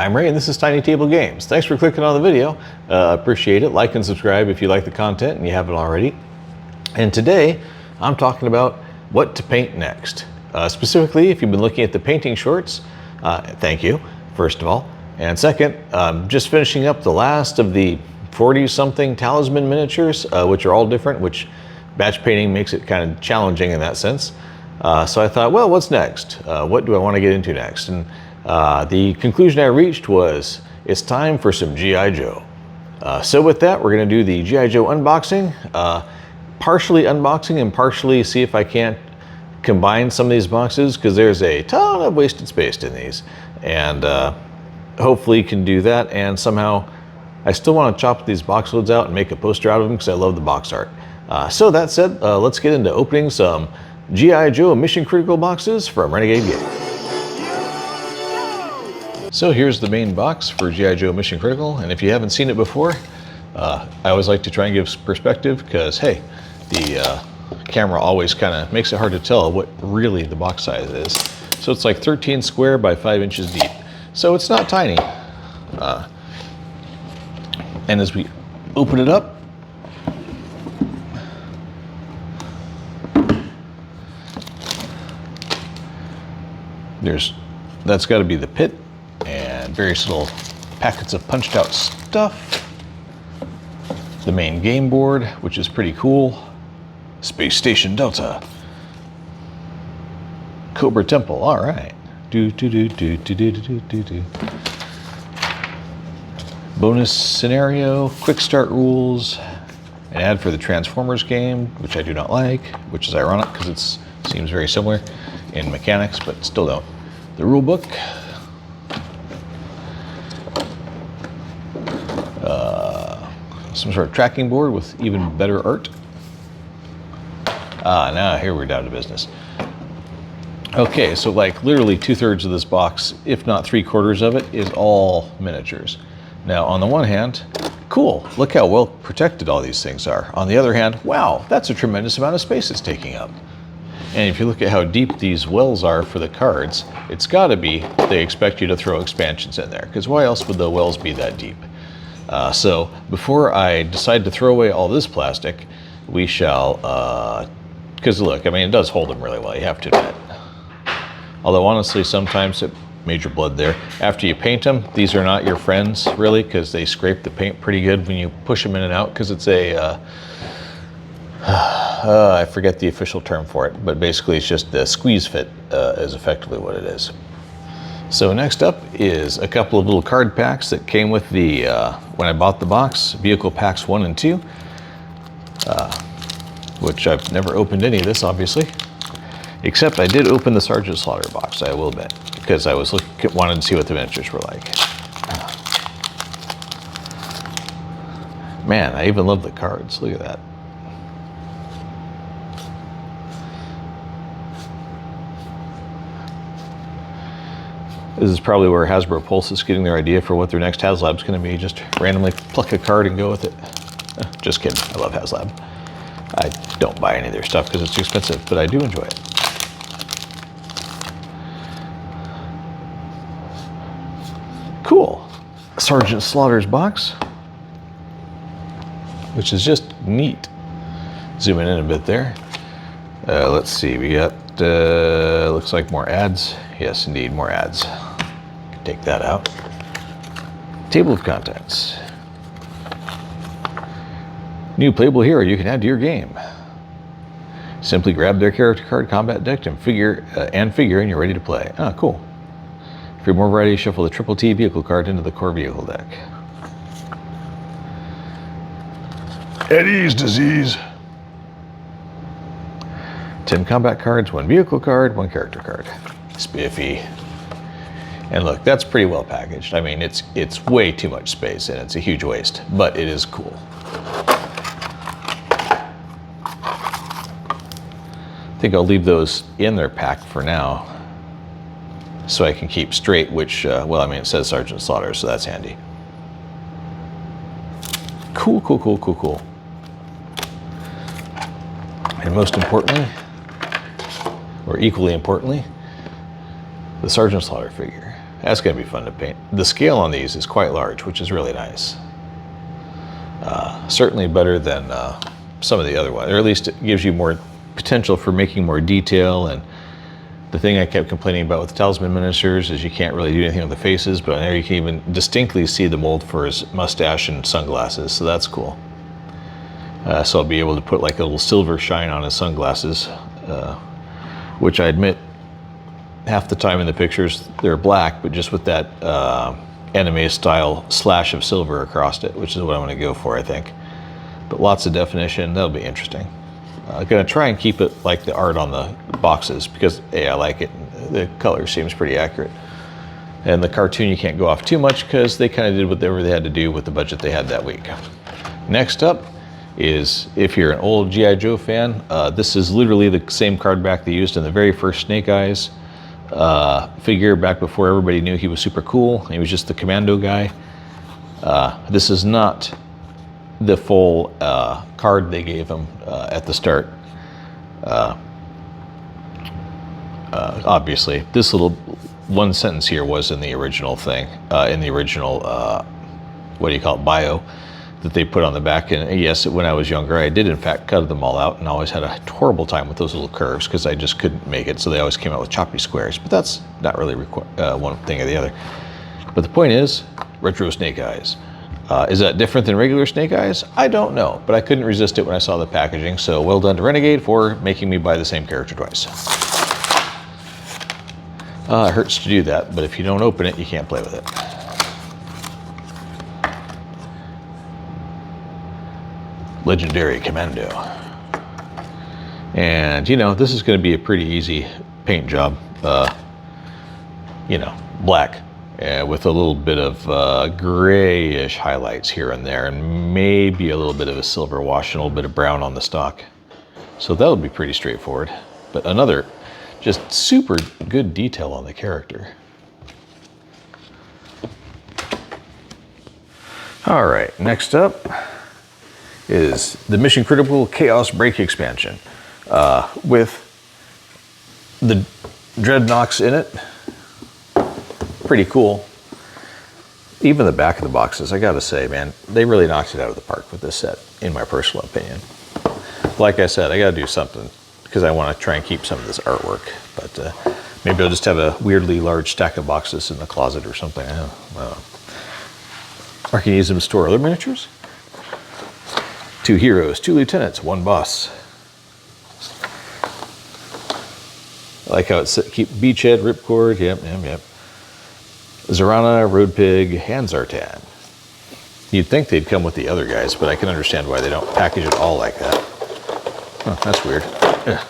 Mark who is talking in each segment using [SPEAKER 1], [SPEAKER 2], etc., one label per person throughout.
[SPEAKER 1] I'm Ray and this is TinyTableGames. Thanks for clicking on the video. Appreciate it. Like and subscribe if you like the content and you haven't already. And today I'm talking about what to paint next. Specifically, if you've been looking at the painting shorts, thank you, first of all. And second, just finishing up the last of the 40-something talisman miniatures, which are all different, which batch painting makes it kind of challenging in that sense. So I thought, well, what's next? What do I want to get into next? And the conclusion I reached was, it's time for some G.I. Joe. So with that, we're going to do the G.I. Joe unboxing, partially unboxing and partially see if I can't combine some of these boxes, because there's a ton of wasted space in these. And hopefully can do that, and somehow I still want to chop these box loads out and make a poster out of them because I love the box art. So that said, let's get into opening some G.I. Joe Mission Critical boxes from Renegade Games. So here's the main box for G.I. Joe Mission Critical, and if you haven't seen it before, I always like to try and give perspective because, hey, the camera always kind of makes it hard to tell what really the box size is. So it's like 13 square by 5 inches deep. So it's not tiny. And as we open it up, that's got to be the pit and various little packets of punched out stuff. The main game board, which is pretty cool. Space Station Delta. Cobra Temple, all right. Bonus scenario, quick start rules, an ad for the Transformers game, which I do not like, which is ironic because it seems very similar in mechanics, but still don't. The rule book, some sort of tracking board with even better art. Now here we're down to business. Okay, so like literally 2/3 of this box, if not 3/4 of it, is all miniatures. Now on the one hand, cool, look how well protected all these things are. On the other hand, wow, that's a tremendous amount of space it's taking up. And if you look at how deep these wells are for the cards, it's gotta be they expect you to throw expansions in there, because why else would the wells be that deep? So before I decide to throw away all this plastic, we shall, because look, I mean, it does hold them really well, you have to admit. Although honestly, sometimes it made your blood there. After you paint them, these are not your friends really, because they scrape the paint pretty good when you push them in and out, because it's a, I forget the official term for it, but basically it's just the squeeze fit is effectively what it is. So next up is a couple of little card packs that came with the, when I bought the box, vehicle packs 1 and 2, which I've never opened any of this obviously, except I did open the Sergeant Slaughter box, I will admit, because I was wanted to see what the miniatures were like. Man, I even love the cards, look at that. This is probably where Hasbro Pulse is getting their idea for what their next HasLab's going to be. Just randomly pluck a card and go with it. Just kidding. I love HasLab. I don't buy any of their stuff because it's too expensive, but I do enjoy it. Cool. Sergeant Slaughter's box, which is just neat. Zooming in a bit there. Let's see. We got, looks like more ads. Yes, indeed, more ads. Take that out. Table of contents. New playable hero you can add to your game. Simply grab their character card, combat deck, and figure, and you're ready to play. Ah, cool. For more variety, shuffle the Triple T vehicle card into the core vehicle deck. Eddie's disease. 10 combat cards, 1 vehicle card, 1 character card. Spiffy. And look, that's pretty well packaged. I mean, it's way too much space and it's a huge waste, but it is cool. I think I'll leave those in their pack for now so I can keep straight which, well, I mean, it says Sergeant Slaughter, so that's handy. Cool, cool, cool, cool, cool. And most importantly, or equally importantly, the Sergeant Slaughter figure. That's going to be fun to paint. The scale on these is quite large, which is really nice. Certainly better than some of the other ones, or at least it gives you more potential for making more detail. And the thing I kept complaining about with the Talisman miniatures is you can't really do anything on the faces, but there you can even distinctly see the mold for his mustache and sunglasses, so that's cool. So I'll be able to put like a little silver shine on his sunglasses, which I admit half the time in the pictures they're black, but just with that anime style slash of silver across it, which is what I'm going to go for, I think. But lots of definition, that'll be interesting. I'm going to try and keep it like the art on the boxes because I like it. The color seems pretty accurate. And the cartoon you can't go off too much because they kind of did whatever they had to do with the budget they had that week. Next up is, if you're an old G.I. Joe fan, this is literally the same card back they used in the very first Snake Eyes figure back before everybody knew he was super cool. He was just the commando guy. This is not the full card they gave him at the start. Obviously, this little one sentence here was in the original thing, in the original, what do you call it, bio that they put on the back. And yes, when I was younger, I did in fact cut them all out and always had a horrible time with those little curves because I just couldn't make it. So they always came out with choppy squares, but that's not really one thing or the other. But the point is, retro Snake Eyes. Is that different than regular Snake Eyes? I don't know, but I couldn't resist it when I saw the packaging, so well done to Renegade for making me buy the same character twice. It hurts to do that, but if you don't open it, you can't play with it. Legendary Commando. And, you know, this is going to be a pretty easy paint job. You know, black. With a little bit of grayish highlights here and there, and maybe a little bit of a silver wash and a little bit of brown on the stock. So that would be pretty straightforward. But another just super good detail on the character. All right, next up is the Mission Critical Chaos Break expansion with the Dreadnoks in it. Pretty cool. Even the back of the boxes, I gotta say, man, they really knocked it out of the park with this set, in my personal opinion. Like I said, I gotta do something because I want to try and keep some of this artwork, but maybe I'll just have a weirdly large stack of boxes in the closet or something. I don't know. Or I can use them to store other miniatures. 2 heroes, 2 lieutenants, 1 boss. I like how it's keep Beachhead, Ripcord, yep. Zorana, Road Pig, and Zartan. You'd think they'd come with the other guys, but I can understand why they don't package it all like that. Oh, that's weird. Ugh.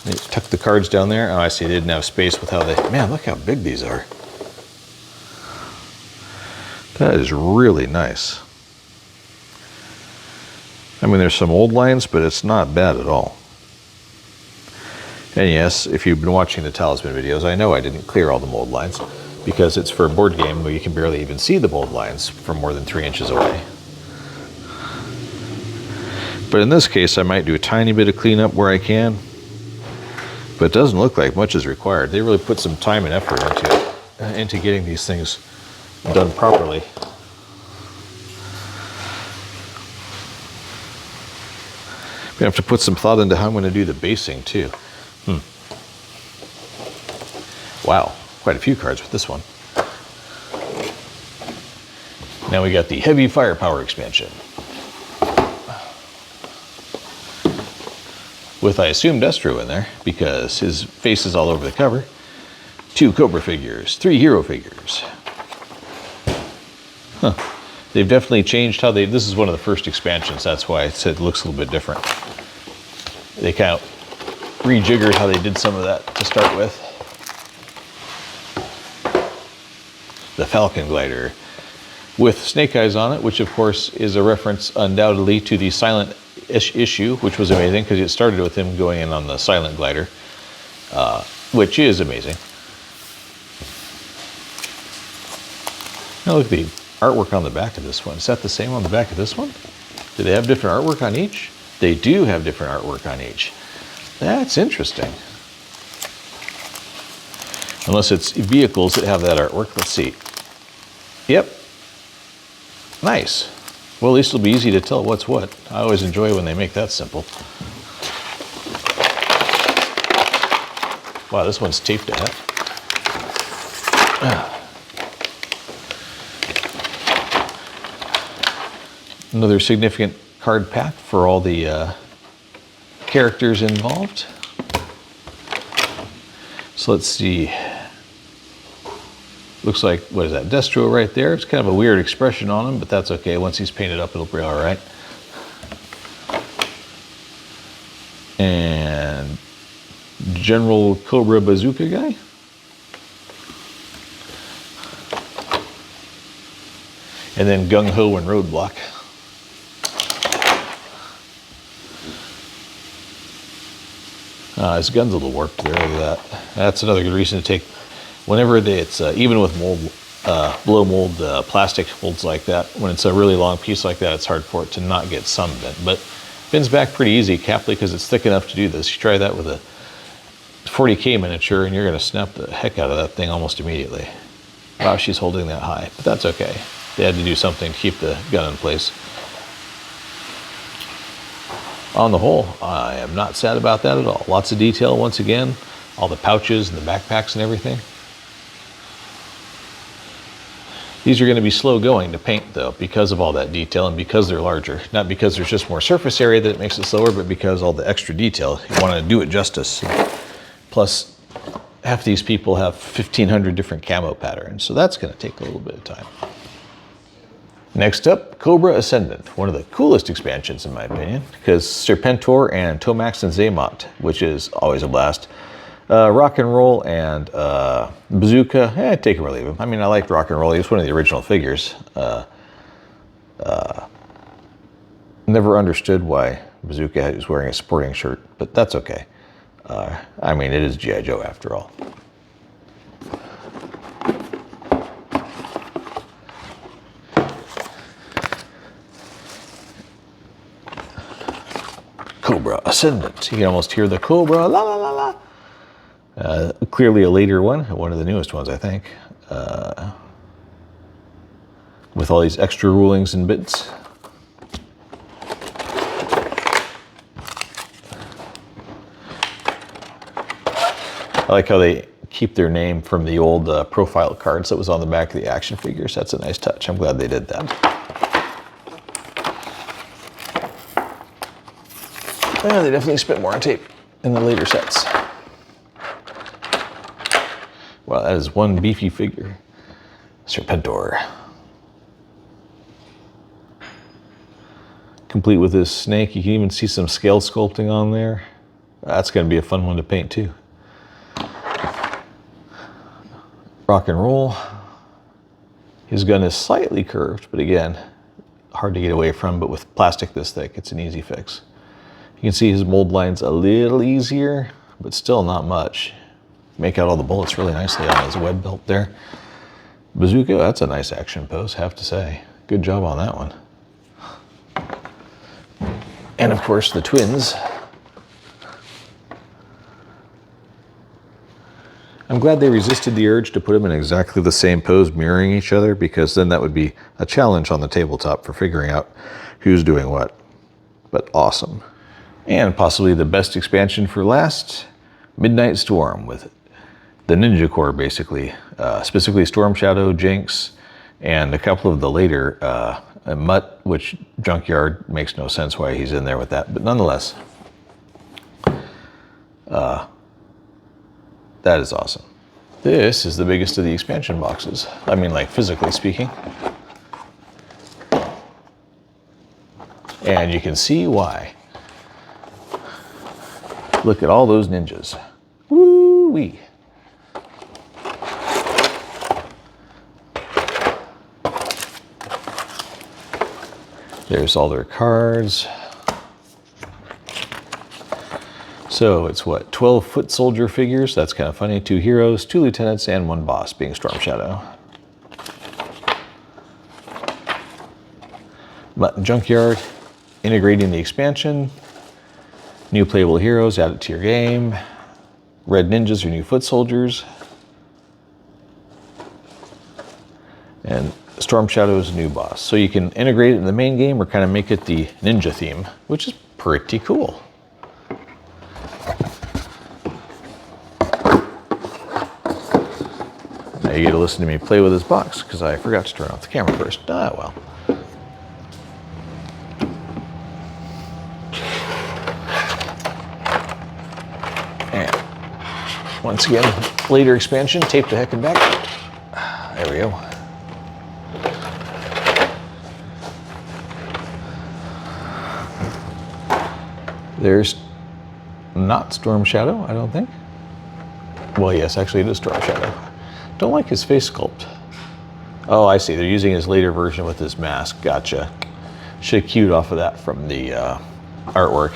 [SPEAKER 1] They tuck the cards down there. Oh, I see, they didn't have space with how they... Man, look how big these are. That is really nice. I mean, there's some old lines, but it's not bad at all. And yes, if you've been watching the Talisman videos, I know I didn't clear all the mold lines because it's for a board game where you can barely even see the mold lines from more than 3 inches away. But in this case, I might do a tiny bit of cleanup where I can, but it doesn't look like much is required. They really put some time and effort into getting these things done properly. We have to put some thought into how I'm going to do the basing too. Wow, quite a few cards with this one. Now we got the Heavy Firepower expansion. With, I assume, Destro in there, because his face is all over the cover. 2 Cobra figures, 3 hero figures. Huh. They've definitely changed how they... This is one of the first expansions, that's why I said it looks a little bit different. They kind of rejiggered how they did some of that to start with. The Falcon Glider with Snake Eyes on it, which of course is a reference undoubtedly to the Silent issue, which was amazing because it started with him going in on the Silent Glider, which is amazing. Now look at the artwork on the back of this one. Is that the same on the back of this one? Do they have different artwork on each? They do have different artwork on each. That's interesting. Unless it's vehicles that have that artwork. Let's see. Yep. Nice. Well, at least it'll be easy to tell what's what. I always enjoy when they make that simple. Wow, this one's taped to half. Another significant card pack for all the characters involved. So let's see. Looks like, what is that, Destro right there. It's kind of a weird expression on him, but that's okay. Once he's painted up, it'll be all right. And General Cobra Bazooka guy. And then Gung Ho and Roadblock. His gun's a little warped there, look at that. That's another good reason to take, whenever it's, even with mold, blow mold plastic molds like that, when it's a really long piece like that, it's hard for it to not get sunbent. But bends back pretty easy, Caply, because it's thick enough to do this. You try that with a 40K miniature and you're gonna snap the heck out of that thing almost immediately. Wow, she's holding that high, but that's okay. They had to do something to keep the gun in place. On the whole, I am not sad about that at all. Lots of detail once again, all the pouches and the backpacks and everything. These are going to be slow going to paint though, because of all that detail and because they're larger. Not because there's just more surface area that it makes it slower, but because all the extra detail, you want to do it justice. Plus, half these people have 1,500 different camo patterns, so that's going to take a little bit of time. Next up, Cobra Ascendant, one of the coolest expansions in my opinion, because Serpentor and Tomax and Zaymot, which is always a blast. Rock and Roll and Bazooka, take him or leave him. I mean, I like Rock and Roll. He was one of the original figures. Never understood why Bazooka was wearing a sporting shirt, but that's okay. I mean, it is G.I. Joe after all. Cobra Ascendant. You can almost hear the Cobra, la la la la. Clearly a later one of the newest ones, I think. With all these extra rulings and bits. I like how they keep their name from the old profile cards that was on the back of the action figures. That's a nice touch. I'm glad they did that. Yeah, they definitely spent more on tape in the later sets. Wow, that is one beefy figure. Serpentor. Complete with this snake. You can even see some scale sculpting on there. That's going to be a fun one to paint too. Rock and Roll. His gun is slightly curved, but again, hard to get away from, but with plastic this thick, it's an easy fix. You can see his mold line's a little easier, but still not much. Make out all the bullets really nicely on his web belt there. Bazooka, that's a nice action pose, have to say. Good job on that one. And of course the twins. I'm glad they resisted the urge to put them in exactly the same pose, mirroring each other, because then that would be a challenge on the tabletop for figuring out who's doing what. But awesome. And possibly the best expansion for last, Midnight Storm, with the Ninja Corps basically, specifically Storm Shadow, Jinx, and a couple of the later Mutt, which Junkyard makes no sense why he's in there with that, but nonetheless, that is awesome. This is the biggest of the expansion boxes. I mean, like physically speaking. And you can see why. Look at all those ninjas. Woo-wee. There's all their cards. So it's what, 12 foot soldier figures? That's kind of funny. 2 heroes, 2 lieutenants, and 1 boss, being Storm Shadow. Mutt and Junkyard, integrating the expansion. New playable heroes, add it to your game. Red ninjas are new foot soldiers. And Storm Shadow is a new boss. So you can integrate it in the main game or kind of make it the ninja theme, which is pretty cool. Now you get to listen to me play with this box because I forgot to turn off the camera first. Ah, well. And once again, later expansion, tape the heck and back. There we go. There's not Storm Shadow, I don't think. Well, yes, actually it is Storm Shadow. Don't like his face sculpt. Oh, I see. They're using his later version with his mask. Gotcha. Should have cued off of that from the artwork.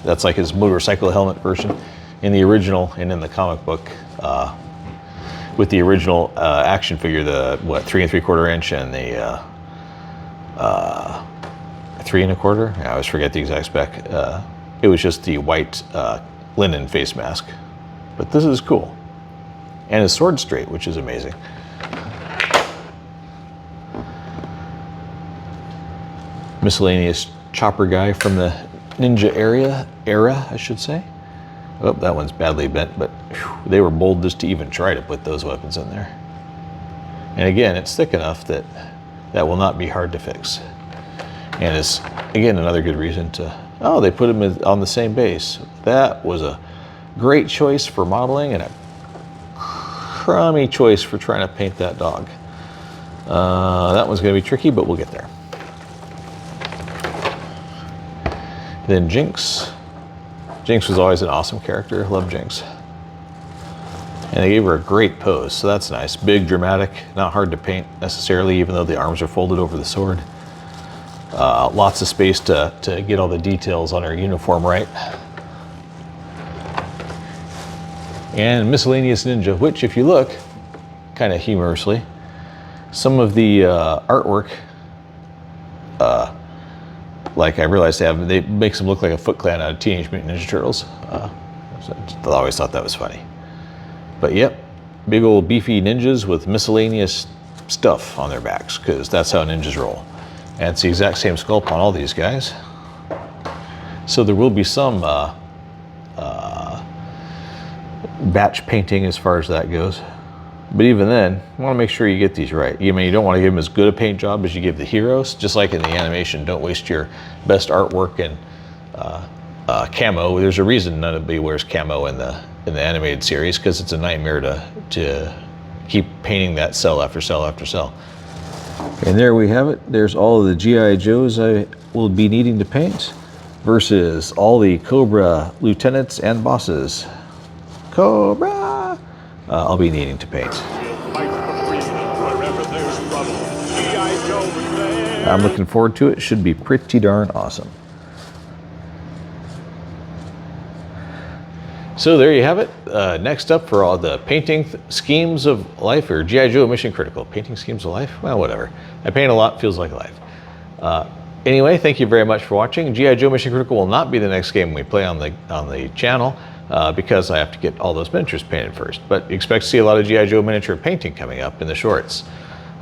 [SPEAKER 1] That's like his motorcycle helmet version in the original and in the comic book. With the original action figure, the 3 3/4 inch and the 3 1/4. I always forget the exact spec. It was just the white linen face mask. But this is cool. And his sword's straight, which is amazing. Miscellaneous chopper guy from the ninja era, I should say. Oh, that one's badly bent, but whew, they were bold just to even try to put those weapons in there. And again, it's thick enough that that will not be hard to fix. And it's, again, another good reason to, oh, they put them on the same base. That was a great choice for modeling and a crummy choice for trying to paint that dog. That one's going to be tricky, but we'll get there. Then Jinx. Jinx was always an awesome character. Love Jinx. And they gave her a great pose, so that's nice. Big, dramatic, not hard to paint necessarily, even though the arms are folded over the sword. Lots of space to get all the details on her uniform right. And Miscellaneous Ninja, which if you look, kind of humorously, some of the artwork, like I realized they makes them look like a Foot Clan out of Teenage Mutant Ninja Turtles. I always thought that was funny. But yep, big old beefy ninjas with miscellaneous stuff on their backs, because that's how ninjas roll. And it's the exact same sculpt on all these guys. So there will be some batch painting as far as that goes. But even then, you want to make sure you get these right. You don't want to give them as good a paint job as you give the heroes. Just like in the animation, don't waste your best artwork and camo. There's a reason nobody wears camo in the animated series, because it's a nightmare to keep painting that cell after cell after cell. And there we have it. There's all of the GI Joes I will be needing to paint versus all the Cobra lieutenants and bosses. Cobra! I'll be needing to paint. I'm looking forward to it. Should be pretty darn awesome. So there you have it. Next up for all the painting schemes of life, or G.I. Joe Mission Critical. Painting schemes of life? Well, whatever. I paint a lot, feels like life. Anyway, thank you very much for watching. G.I. Joe Mission Critical will not be the next game we play on the channel, because I have to get all those miniatures painted first. But expect to see a lot of G.I. Joe miniature painting coming up in the shorts.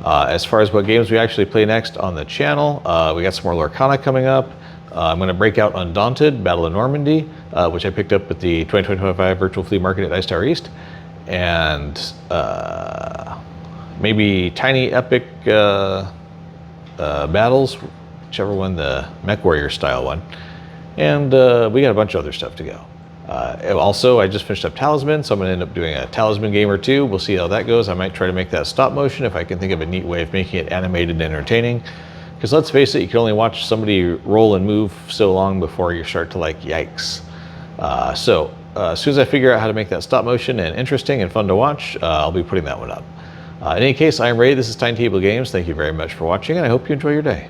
[SPEAKER 1] As far as what games we actually play next on the channel, we got some more Lorcana coming up. I'm going to break out Undaunted, Battle of Normandy, which I picked up at the 2025 Virtual Flea Market at Ice Tower East. And maybe Tiny Epic Battles, whichever one, the Mech Warrior style one. And we got a bunch of other stuff to go. Also, I just finished up Talisman, so I'm going to end up doing a Talisman game or two. We'll see how that goes. I might try to make that stop motion if I can think of a neat way of making it animated and entertaining. Because let's face it, you can only watch somebody roll and move so long before you start to like, yikes. As soon as I figure out how to make that stop motion and interesting and fun to watch, I'll be putting that one up. In any case, I'm Ray. This is TinyTableGames. Thank you very much for watching, and I hope you enjoy your day.